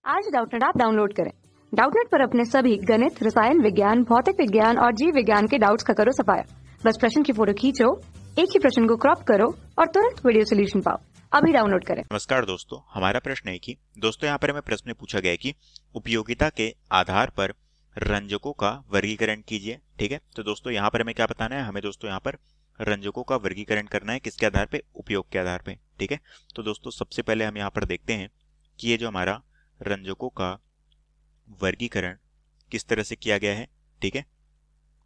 आज Doubtnut app download करें। Doubtnut पर अपने सभी गणित, रसायन विज्ञान, भौतिक विज्ञान और जीव विज्ञान के डाउट्स का करो सफाया। बस प्रश्न की फोटो खींचो, एक ही प्रश्न को क्रॉप करो और तुरंत वीडियो सोल्यूशन पाओ। अभी डाउनलोड करें। नमस्कार दोस्तों, हमारा प्रश्न है कि दोस्तों यहाँ पर हमें प्रश्न पूछा गया है कि उपयोगिता के आधार पर रंजकों का वर्गीकरण कीजिए। ठीक है, तो दोस्तों यहाँ पर हमें क्या बताना है, हमें दोस्तों यहाँ पर रंजकों का वर्गीकरण करना है। किसके आधार पे? उपयोग के आधार पे। ठीक है, तो दोस्तों सबसे पहले हम यहाँ पर देखते हैं कि ये जो हमारा रंजकों का वर्गीकरण किस तरह से किया गया है। ठीक है,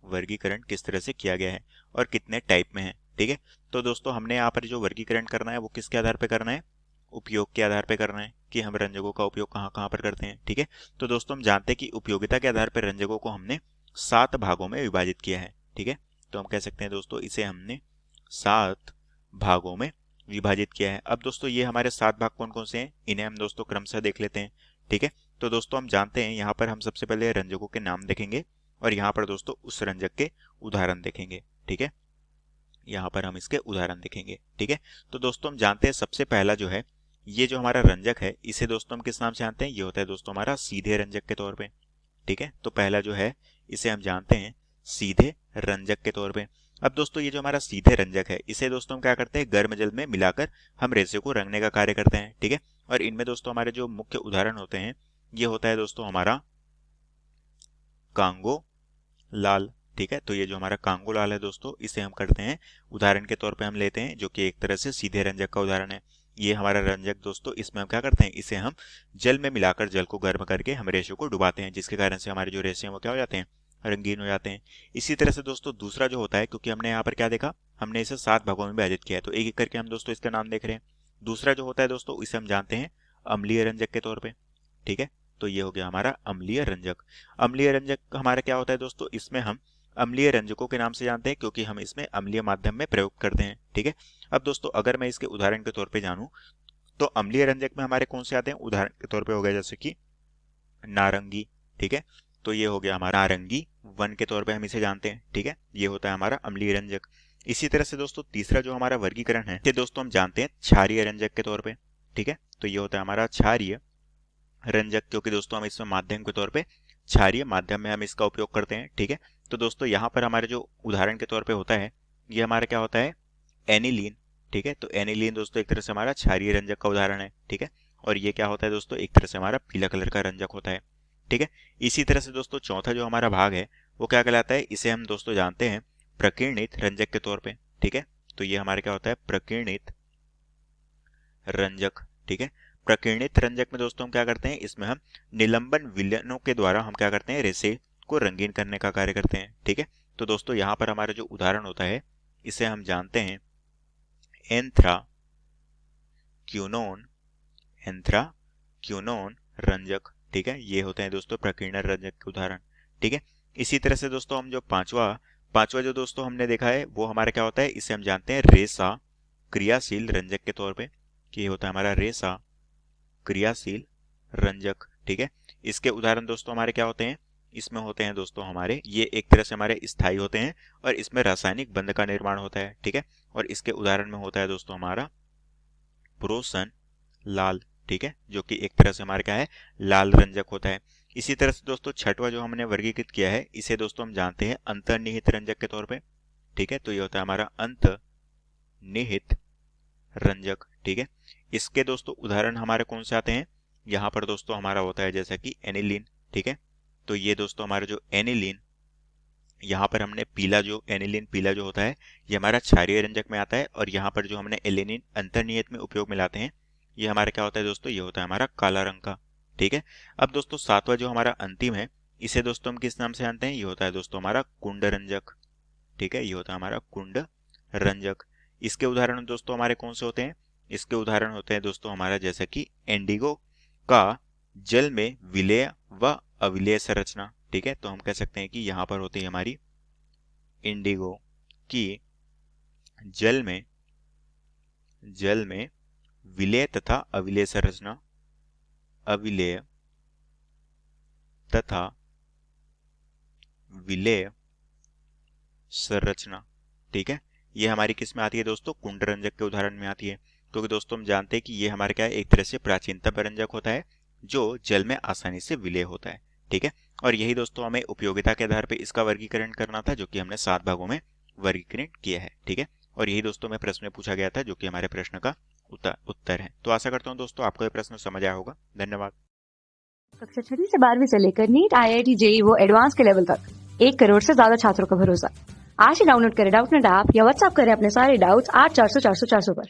वर्गीकरण किस तरह से किया गया है और कितने टाइप में है। ठीक है, तो दोस्तों हमने यहाँ पर जो वर्गीकरण करना है वो किसके आधार पे करना है? उपयोग के आधार पे करना है कि हम रंजकों का उपयोग कहाँ कहाँ पर करते हैं। ठीक है, तो दोस्तों हम जानते हैं कि उपयोगिता के आधार पर रंजकों को हमने 7 भागों में विभाजित किया है। ठीक है, तो हम कह सकते हैं दोस्तों इसे हमने 7 भागों में विभाजित किया है। अब दोस्तों ये हमारे 7 भाग कौन कौन से हैं, इन्हें हम दोस्तों क्रमशः देख लेते हैं। ठीक है, तो दोस्तों हम जानते हैं यहाँ पर हम सबसे पहले रंजकों के नाम देखेंगे और यहाँ पर दोस्तों उस रंजक के उदाहरण देखेंगे। ठीक है, यहाँ पर हम इसके उदाहरण देखेंगे। ठीक है, तो दोस्तों हम जानते हैं सबसे पहला जो है ये जो हमारा रंजक है इसे दोस्तों हम किस नाम से जानते हैं? ये होता है दोस्तों हमारा सीधे रंजक के तौर पे। ठीक है, तो पहला जो है इसे हम जानते हैं सीधे रंजक के तौर पे। अब दोस्तों ये जो हमारा सीधे रंजक है इसे दोस्तों हम क्या करते हैं? गर्म जल में मिलाकर हम रेसे को रंगने का कार्य करते हैं। ठीक है, और इनमें दोस्तों हमारे जो मुख्य उदाहरण होते हैं ये होता है दोस्तों हमारा कांगो लाल। ठीक है, तो ये जो हमारा कांगो लाल है दोस्तों इसे हम करते हैं उदाहरण के तौर पे हम लेते हैं, जो कि एक तरह से सीधे रंजक का उदाहरण है। ये हमारा रंजक दोस्तों, इसमें हम क्या करते हैं? इसे हम जल में मिलाकर जल को गर्म करके हम रेशे को डुबाते हैं, जिसके कारण से हमारे जो रेशे हैं वो क्या हो जाते हैं? रंगीन हो जाते हैं। इसी तरह से दोस्तों दूसरा जो होता है, क्योंकि हमने यहाँ पर क्या देखा, हमने इसे 7 भागों में विभाजित किया है, तो एक एक करके हम दोस्तों इसका नाम देख रहे हैं। दूसरा जो होता है दोस्तों इसे हम जानते हैं अम्लीय रंजक के तौर पे। ठीक है, तो ये हो गया हमारा अम्लीय रंजक। अम्लीय रंजक हमारा क्या होता है दोस्तों? इसमें हम अम्लीय रंजकों के नाम से जानते हैं क्योंकि हम इसमें अम्लीय माध्यम में प्रयोग करते हैं। ठीक है, अब दोस्तों अगर मैं इसके उदाहरण के तौर पे जानूं तो अम्लीय रंजक में हमारे कौन से आते हैं? उदाहरण के तौर पे हो गया जैसे कि नारंगी। ठीक है, तो ये हो गया हमारा नारंगी वन के तौर पे हम इसे जानते हैं। ठीक है, ये होता है हमारा अम्लीय रंजक। इसी तरह से दोस्तों तीसरा जो हमारा वर्गीकरण है ये दोस्तों हम जानते हैं क्षारीय रंजक के तौर पे। ठीक है, तो ये होता है हमारा क्षारीय रंजक, क्योंकि दोस्तों हम इसमें माध्यम के तौर पे क्षारीय माध्यम में हम इसका उपयोग करते हैं। ठीक है, तो दोस्तों यहाँ पर हमारे जो उदाहरण के तौर पे होता है ये हमारा क्या होता है? एनिलीन। ठीक है, तो एनिलीन दोस्तों एक तरह से हमारा क्षारीय रंजक का उदाहरण है। ठीक है, और ये क्या होता है दोस्तों? एक तरह से हमारा पीला कलर का रंजक होता है। ठीक है, इसी तरह से दोस्तों चौथा जो हमारा भाग है वो क्या कहलाता है? इसे हम दोस्तों जानते हैं प्रकीर्णित रंजक के तौर पे। ठीक है, तो ये हमारा क्या होता है? प्रकीर्णित रंजक। ठीक है, प्रकीर्णित रंजक में दोस्तों हम क्या करते हैं? इसमें हम निलंबन विलयनों के द्वारा हम क्या करते हैं? रेसे को रंगीन करने का कार्य करते हैं। ठीक है, तो दोस्तों यहाँ पर हमारा जो उदाहरण होता है इसे हम जानते हैं एंथ्राक्यूनोन रंजक। ठीक है, ये होते हैं दोस्तों प्रकीर्णन रंजक के उदाहरण। ठीक है, इसी तरह से दोस्तों हम जो पांचवा जो दोस्तों हमने देखा है वो हमारा क्या होता है? इसे हम जानते हैं रेसा क्रियाशील रंजक के तौर पे, कि ये होता है हमारा रेसा क्रियाशील रंजक। ठीक है, इसके उदाहरण दोस्तों हमारे क्या होते हैं? इसमें होते हैं दोस्तों हमारे ये एक तरह से हमारे स्थायी होते हैं और इसमें रासायनिक बंध का निर्माण होता है। ठीक है, और इसके उदाहरण में होता है दोस्तों हमारा प्रोसन लाल। ठीक है, जो कि एक तरह से हमारे क्या है? लाल रंजक होता है। इसी तरह से दोस्तों छठवां जो हमने वर्गीकृत किया है इसे दोस्तों हम जानते हैं अंतर्निहित रंजक के तौर पे। ठीक है, तो ये होता है हमारा अंतर्निहित रंजक। ठीक है, इसके दोस्तों उदाहरण हमारे कौन से आते हैं? यहाँ पर दोस्तों हमारा होता है जैसा कि एनिलीन। ठीक है, तो ये दोस्तों हमारा जो एनिलीन, यहाँ पर हमने एनिलीन पीला जो होता है ये हमारा क्षारीय रंजक में आता है, और यहाँ पर जो हमने एलिनिन अंतर्निहित में उपयोग में लाते हैं ये हमारा क्या होता है दोस्तों? ये होता है हमारा काला रंग का। ठीक है, अब दोस्तों सातवां जो हमारा अंतिम है इसे दोस्तों हम किस नाम से जानते हैं? ये होता है दोस्तों हमारा कुंड रंजक। ठीक है, ये होता है हमारा कुंड रंजक। इसके उदाहरण दोस्तों हमारे कौन से होते हैं? इसके उदाहरण होते हैं दोस्तों हमारा जैसा कि इंडिगो का जल में विलेय व अविलेय संरचना। ठीक है, तो हम कह सकते हैं कि यहाँ पर होती है हमारी इंडिगो की जल में विलेय तथा अविलेय संरचना, अविलेय तथा विलेय संरचना। ठीक है, ये हमारी किस में आती है दोस्तों? कुंड रंजक के उदाहरण में आती है, क्योंकि दोस्तों हम जानते हैं कि ये हमारे क्या है? एक तरह से प्राचीनतम रंजक होता है जो जल में आसानी से विलय होता है। ठीक है, और यही दोस्तों हमें उपयोगिता के आधार पर इसका वर्गीकरण करना था, जो कि हमने 7 भागों में वर्गीकृत किया है। ठीक है, और यही दोस्तों में प्रश्न में पूछा गया था, जो कि हमारे प्रश्न का उत्तर है। तो आशा करता हूँ दोस्तों आपको ये प्रश्न समझ आया होगा। धन्यवाद। कक्षा 6 से 12वीं से लेकर नीट, IIT, JEE वो एडवांस के लेवल तक 1 करोड़ से ज्यादा छात्रों का भरोसा। आज ही डाउनलोड करें डाउटनेट ऐप या व्हाट्सएप करें अपने सारे डाउट्स 8400 400 400 पर।